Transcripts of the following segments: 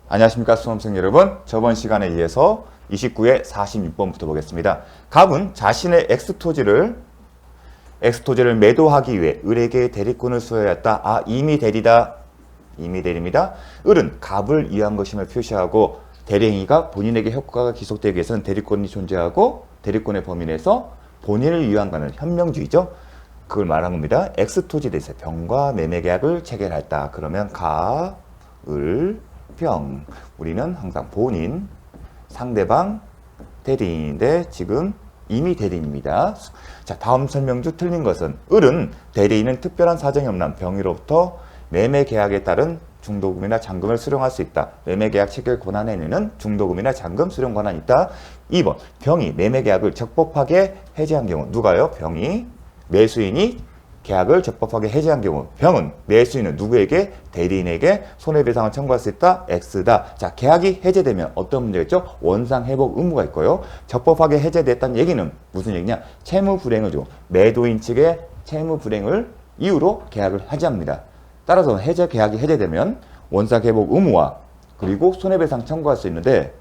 안녕하십니까 수험생 여러분. 저번 시간에 이어서 29의 46번부터 보겠습니다. 갑은 자신의 X토지를 매도하기 위해 을에게 대리권을 수여했다. 이미 대리다. 이미 대리입니다. 을은 갑을 이해한 것임을 표시하고 대리행위가 본인에게 효과가 기속되기 위해서는 대리권이 존재하고 대리권의 범위 내에서 본인을 위한 것은 현명주의죠. 그걸 말한 겁니다. X토지에 대해서 병과 매매계약을 체결했다. 그러면 가, 을, 병. 우리는 항상 본인, 상대방, 대리인인데 지금 이미 대리인입니다. 자, 다음 설명주 틀린 것은 을은 대리인은 특별한 사정이 없는 병으로부터 매매계약에 따른 중도금이나 잔금을 수령할 수 있다. 매매계약 체결 권한에는 중도금이나 잔금 수령 권한이 있다. 2번 병이 매매계약을 적법하게 해지한 경우 누가요? 병이 매수인이 계약을 적법하게 해지한 경우 병은 매수인은 누구에게? 대리인에게 손해배상을 청구할 수 있다. X다. 자, 계약이 해제되면 어떤 문제가 있죠? 원상회복 의무가 있고요. 적법하게 해제됐다는 얘기는 무슨 얘기냐? 채무불행을 주고 매도인 측의 채무불행을 이유로 계약을 해지합니다. 따라서 계약이 해제되면 원상회복 의무와 그리고 손해배상 청구할 수 있는데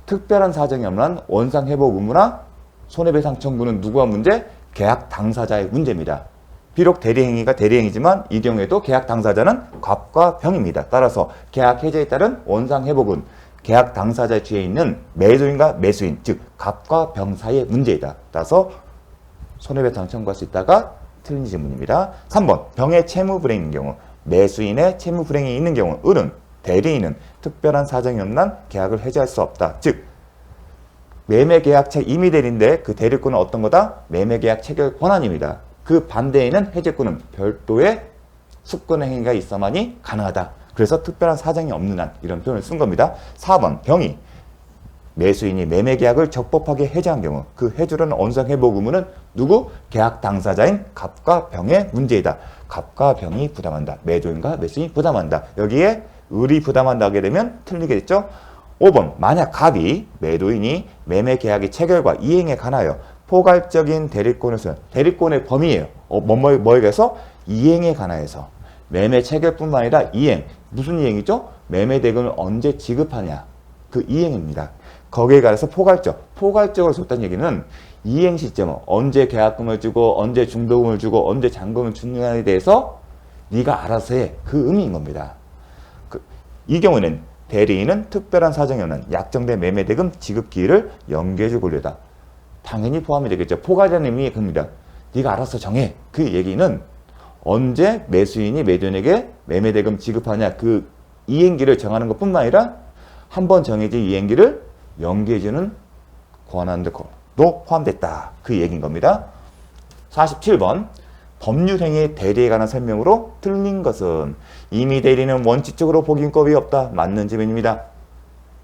특별한 사정이 없는 원상회복 의무나 손해배상 청구는 누구와 문제? 계약 당사자의 문제입니다. 비록 대리행위가 대리행위지만 이 경우에도 계약 당사자는 갑과 병입니다. 따라서 계약 해제에 따른 원상회복은 계약 당사자의 뒤에 있는 매도인과 매수인, 즉 갑과 병 사이의 문제이다. 따라서 손해배상 청구할 수 있다가 틀린 질문입니다. 3번 병의 채무불행인 경우 매수인의 채무불행이 있는 경우 을은 대리인은 특별한 사정이 없는 계약을 해제할 수 없다. 즉 매매계약책 이미 대리인데 그 대리권은 어떤 거다? 매매계약 체결 권한입니다. 그 반대에는 해제권은 별도의 숙권행위가 있어만이 가능하다. 그래서 특별한 사정이 없는 한 이런 표현을 쓴 겁니다. 4번 병이 매수인이 매매계약을 적법하게 해제한 경우 그 해주려는 원상회복 의무는 누구? 계약 당사자인 갑과 병의 문제이다. 갑과 병이 부담한다. 매도인과 매수인이 부담한다. 여기에 을이 부담한다 하게 되면 틀리게 됐죠. 5번 만약 갑이 매도인이 매매계약의 체결과 이행에 관하여 포괄적인 대리권을 수여 대리권의 범위예요. 뭐에 대해서? 이행에 관하여서 매매 체결뿐만 아니라 이행. 무슨 이행이죠? 매매 대금을 언제 지급하냐. 그 이행입니다. 거기에 관해서 포괄적으로 줬다는 얘기는 이행 시점은 언제 계약금을 주고 언제 중도금을 주고 언제 잔금을 주느냐에 대해서 네가 알아서 해. 그 의미인 겁니다. 이 경우에는 대리인은 특별한 사정이 없는 약정된 매매 대금 지급 기일을 연계해줄 권리다. 당연히 포함이 되겠죠. 포괄이라는 의미의 겁니다. 네가 알아서 정해. 그 얘기는 언제 매수인이 매도인에게 매매대금 지급하냐 그 이행기를 정하는 것뿐만 아니라 한번 정해진 이행기를 연계해주는 권한도 포함됐다. 그 얘기인 겁니다. 47번 법률행위의 대리에 관한 설명으로 틀린 것은 이미 대리는 원칙적으로 복인권이 없다. 맞는 질문입니다.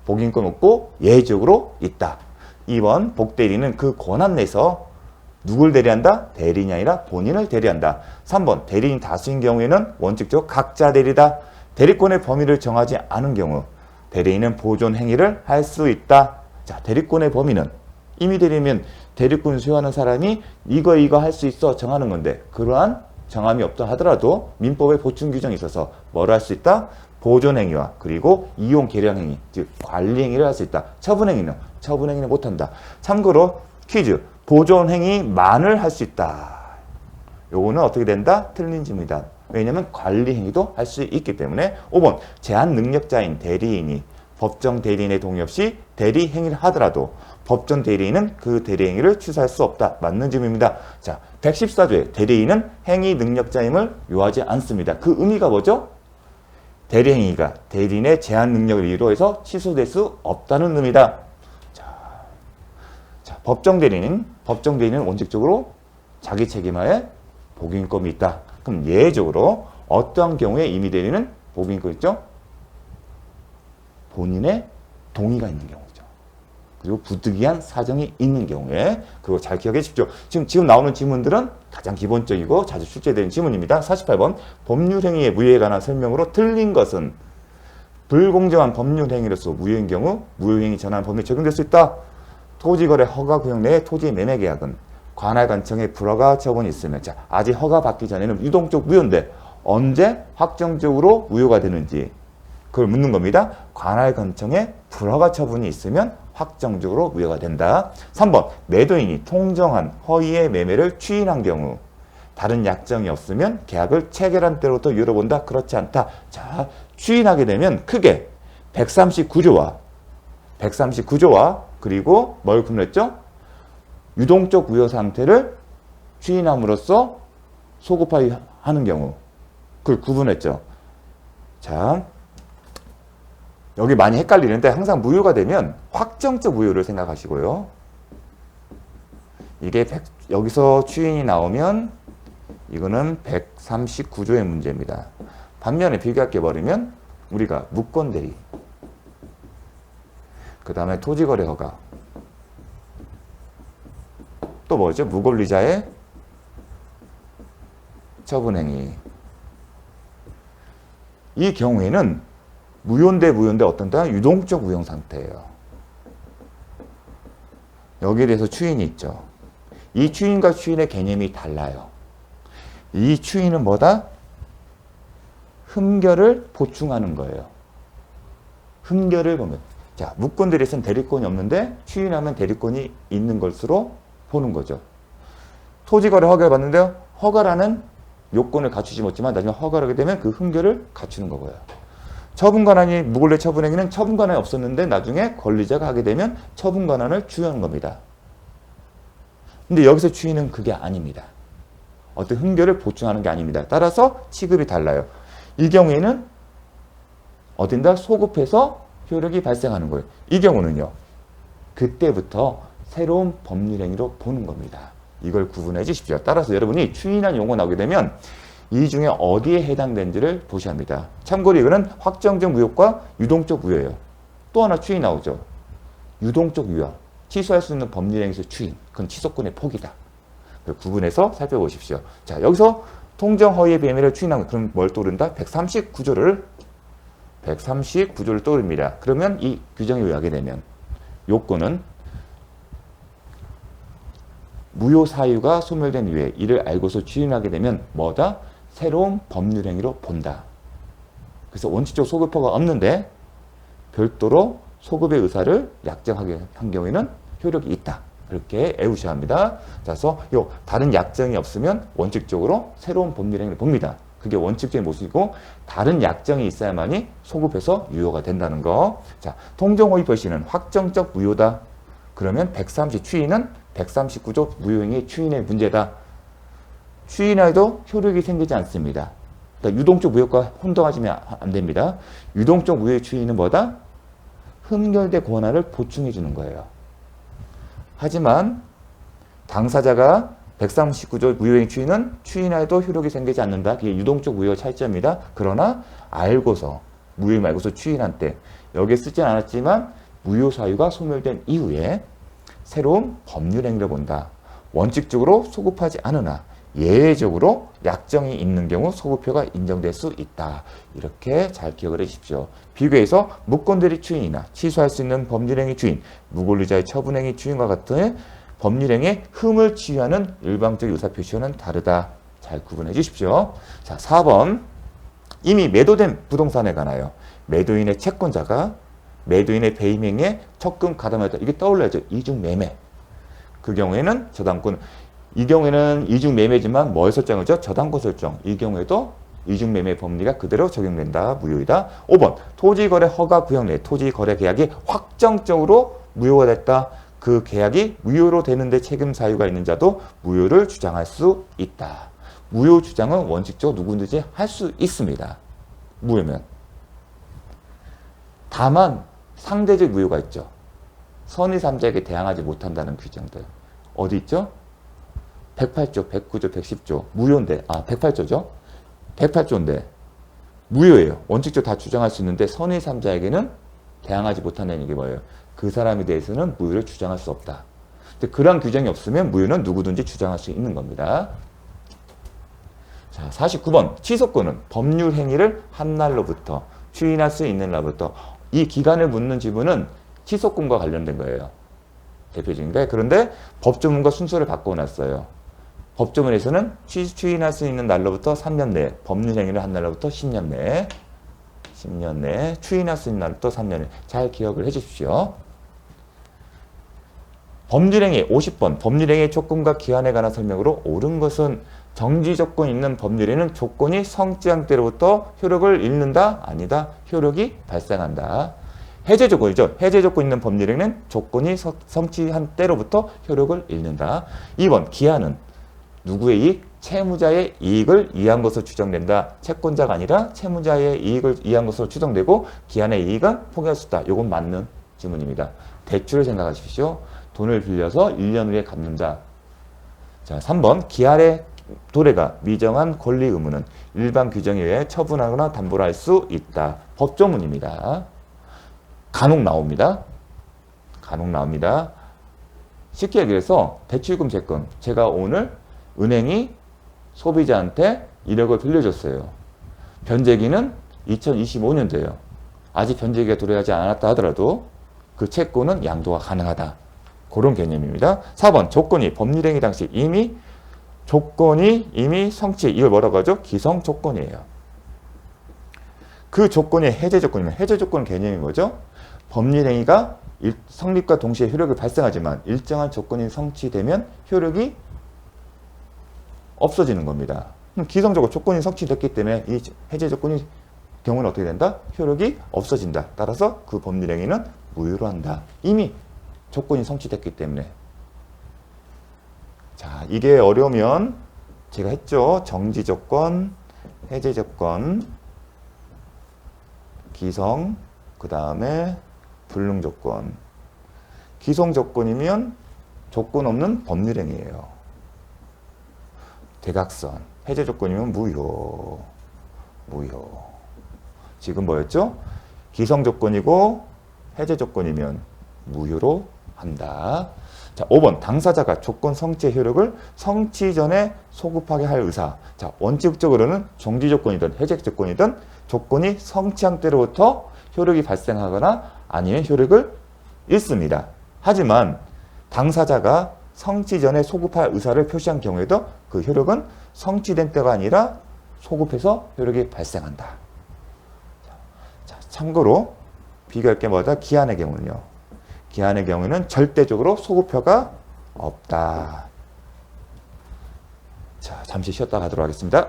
복인권 없고 예외적으로 있다. 2번 복대리는 그 권한 내에서 누굴 대리한다? 대리인이 아니라 본인을 대리한다. 3번 대리인 다수인 경우에는 원칙적으로 각자 대리다. 대리권의 범위를 정하지 않은 경우 대리인은 보존 행위를 할 수 있다. 자, 대리권의 범위는 이미 대리면 대리권 수여하는 사람이 이거 할 수 있어 정하는 건데 그러한 정함이 없다 하더라도 민법에 보충 규정이 있어서 뭘 할 수 있다? 보존 행위와 그리고 이용 계량 행위, 즉 관리 행위를 할 수 있다. 처분 행위는 못한다. 참고로 퀴즈, 보존 행위만을 할 수 있다. 요거는 어떻게 된다? 틀린 질문이다. 왜냐하면 관리 행위도 할 수 있기 때문에. 5번 제한 능력자인 대리인이 법정 대리인의 동의 없이 대리 행위를 하더라도 법정 대리인은 그 대리 행위를 취소할 수 없다. 맞는 질문입니다. 자, 114조에 대리인은 행위 능력자임을 요하지 않습니다. 그 의미가 뭐죠? 대리 행위가 대리인의 제한 능력을 이유로 해서 취소될 수 없다는 의미다. 자, 법정 대리인은 원칙적으로 자기 책임하에 복인권이 있다. 그럼 예외적으로 어떠한 경우에 이미 대리는 복인권 있죠? 본인의 동의가 있는 경우죠. 그리고 부득이한 사정이 있는 경우에 그거 잘 기억해 주십시오. 지금 나오는 질문들은 가장 기본적이고 자주 출제되는 질문입니다. 48번 법률행위의 무효에 관한 설명으로 틀린 것은 불공정한 법률행위로서 무효인 경우 무효행위 전환 범위에 적용될 수 있다. 토지거래 허가 구역 내의 토지 매매 계약은 관할관청의 불허가 처분이 있으면 자, 아직 허가 받기 전에는 유동적 무효인데 언제 확정적으로 무효가 되는지 그걸 묻는 겁니다. 관할 권청에 불허가 처분이 있으면 확정적으로 무효가 된다. 3번 매도인이 통정한 허위의 매매를 추인한 경우 다른 약정이 없으면 계약을 체결한 때로부터 유효로 본다. 그렇지 않다. 자, 추인하게 되면 크게 139조와 그리고 뭘 구분했죠? 유동적 무효 상태를 추인함으로써 소급하는 경우 그걸 구분했죠. 자, 여기 많이 헷갈리는데 항상 무효가 되면 확정적 무효를 생각하시고요. 이게 여기서 추인이 나오면 이거는 139조의 문제입니다. 반면에 비교할게 버리면 우리가 무권대리, 그 다음에 토지거래 허가, 또 뭐죠? 무권리자의 처분행위. 이 경우에는 무효인데 어떤다? 유동적 무효 상태예요. 여기에 대해서 추인이 있죠. 이 추인과 추인의 개념이 달라요. 이 추인은 뭐다? 흠결을 보충하는 거예요. 흠결을 보면 자, 무권대리에서는 대리권이 없는데 추인하면 대리권이 있는 것으로 보는 거죠. 토지거래 허가를 받는데요. 허가라는 요건을 갖추지 못지만 나중에 허가를 하게 되면 그 흠결을 갖추는 거고요. 처분관한이 무권리 처분행위는 처분관한이 없었는데 나중에 권리자가 하게 되면 처분관한을 주유하는 겁니다. 근데 여기서 추인은 그게 아닙니다. 어떤 흠결을 보충하는 게 아닙니다. 따라서 취급이 달라요. 이 경우에는 어딘가 소급해서 효력이 발생하는 거예요. 이 경우는요. 그때부터 새로운 법률행위로 보는 겁니다. 이걸 구분해 주십시오. 따라서 여러분이 추인한 용어 나오게 되면 이 중에 어디에 해당되는지를 보셔야 합니다. 참고로 이거는 확정적 무효과 유동적 무효예요. 또 하나 추인 나오죠. 유동적 무효. 취소할 수 있는 법률행위에서 추인. 그건 취소권의 포기다. 구분해서 살펴보십시오. 자, 여기서 통정허위의 배매를 추인한 거. 그럼 뭘 떠오른다? 139조를 떠오릅니다. 그러면 이 규정에 의하게 되면 요건은 무효 사유가 소멸된 이후에 이를 알고서 추인하게 되면 뭐다? 새로운 법률행위로 본다. 그래서 원칙적 소급허가 없는데 별도로 소급의 의사를 약정하게 한 경우에는 효력이 있다. 그렇게 외우셔야 합니다. 그래서 다른 약정이 없으면 원칙적으로 새로운 법률행위를 봅니다. 그게 원칙적인 모습이고 다른 약정이 있어야만이 소급해서 유효가 된다는 거. 자, 통정허위 별시는 확정적 무효다. 그러면 130 추인은 139조 무효행위 추인의 문제다. 추인해도 효력이 생기지 않습니다. 그러니까 유동적 무효과 혼동하시면 안 됩니다. 유동적 무효의 추인은 뭐다? 흠결된 권한을 보충해 주는 거예요. 하지만 당사자가 139조 무효행위 추인은 추인해도 효력이 생기지 않는다. 그게 유동적 무효의 차이점입니다. 그러나 알고서 무효 말고서 추인한 때 여기에 쓰진 않았지만 무효 사유가 소멸된 이후에 새로운 법률행위를 본다. 원칙적으로 소급하지 않으나 예외적으로 약정이 있는 경우 소급효가 인정될 수 있다. 이렇게 잘 기억을 해주십시오. 비교해서 무권대리 추인이나 취소할 수 있는 법률행위 추인, 무권리자의 처분행위 추인과 같은 법률행위의 흠을 치유하는 일방적 의사표시와는 다르다. 잘 구분해 주십시오. 자, 4번. 이미 매도된 부동산에 관하여 매도인의 채권자가 매도인의 배임행위에 적금 가담하였다. 이게 떠올라야죠. 이중매매. 그 경우에는 저당권, 이 경우에는 이중매매지만 뭘 설정하죠? 저당권 설정. 이 경우에도 이중매매 법리가 그대로 적용된다. 무효이다. 5번. 토지거래 허가 구역 내 토지거래 계약이 확정적으로 무효가 됐다. 그 계약이 무효로 되는데 책임 사유가 있는 자도 무효를 주장할 수 있다. 무효 주장은 원칙적으로 누구든지 할 수 있습니다. 무효면. 다만 상대적 무효가 있죠. 선의3자에게 대항하지 못한다는 규정들. 어디 있죠? 108조, 109조, 110조. 무효인데, 108조죠? 108조인데 무효예요. 원칙적으로 다 주장할 수 있는데 선의3자에게는 대항하지 못한다는 얘기 뭐예요? 그 사람에 대해서는 무효를 주장할 수 없다. 근데 그런 규정이 없으면 무효는 누구든지 주장할 수 있는 겁니다. 자, 49번. 취소권은 법률 행위를 한 날로부터 추인할 수 있는 날부터 이 기간을 묻는 지문은 취소권과 관련된 거예요. 대표적인데 그런데 법조문과 순서를 바꿔놨어요. 법조문에서는 추인할 수 있는 날로부터 3년 내에 법률 행위를 한 날로부터 10년 내에 10년 내에 추인할 수 있는 날은 또 3년에 잘 기억을 해 주십시오. 법률행위 50번 법률행위 조건과 기한에 관한 설명으로 옳은 것은 정지 조건이 있는 법률에는 조건이 성취한 때로부터 효력을 잃는다? 아니다. 효력이 발생한다. 해제 조건이죠. 해제 조건 있는 법률에는 조건이 성취한 때로부터 효력을 잃는다. 2번 기한은 누구의 이익? 채무자의 이익을 이해한 것으로 추정된다. 채권자가 아니라 채무자의 이익을 이해한 것으로 추정되고 기한의 이익은 포기할 수 있다. 이건 맞는 질문입니다. 대출을 생각하십시오. 돈을 빌려서 1년 후에 갚는다. 자, 3번 기한의 도래가 미정한 권리 의무는 일반 규정에 의해 처분하거나 담보를 할 수 있다. 법조문입니다. 간혹 나옵니다. 간혹 나옵니다. 쉽게 얘기해서 대출금 채권 제가 오늘 은행이 소비자한테 1억을 빌려줬어요. 변제기는 2025년도예요. 아직 변제기가 도래하지 않았다 하더라도 그 채권은 양도가 가능하다. 그런 개념입니다. 4번 조건이 법률행위 당시 조건이 이미 성취. 이걸 뭐라고 하죠? 기성 조건이에요. 그 조건이 해제 조건이면 해제 조건 개념이 뭐죠? 법률행위가 성립과 동시에 효력을 발생하지만 일정한 조건이 성취되면 효력이 없어지는 겁니다. 기성적으로 조건이 성취됐기 때문에 이 해제 조건이 경우는 어떻게 된다? 효력이 없어진다. 따라서 그 법률행위는 무효로 한다. 이미 조건이 성취됐기 때문에. 자, 이게 어려우면 제가 했죠. 정지 조건, 해제 조건, 기성, 그 다음에 불능 조건. 기성 조건이면 조건 없는 법률행위예요. 대각선. 해제 조건이면 무효. 지금 뭐였죠? 기성 조건이고 해제 조건이면 무효로 한다. 자, 5번 당사자가 조건 성취의 효력을 성취 전에 소급하게 할 의사. 자, 원칙적으로는 정지 조건이든 해제 조건이든 조건이 성취한 때로부터 효력이 발생하거나 아니면 효력을 잃습니다. 하지만 당사자가 성취 전에 소급할 의사를 표시한 경우에도 그 효력은 성취된 때가 아니라 소급해서 효력이 발생한다. 자, 참고로 비교할 게 뭐다? 기한의 경우는요. 기한의 경우에는 절대적으로 소급효가 없다. 자, 잠시 쉬었다 가도록 하겠습니다.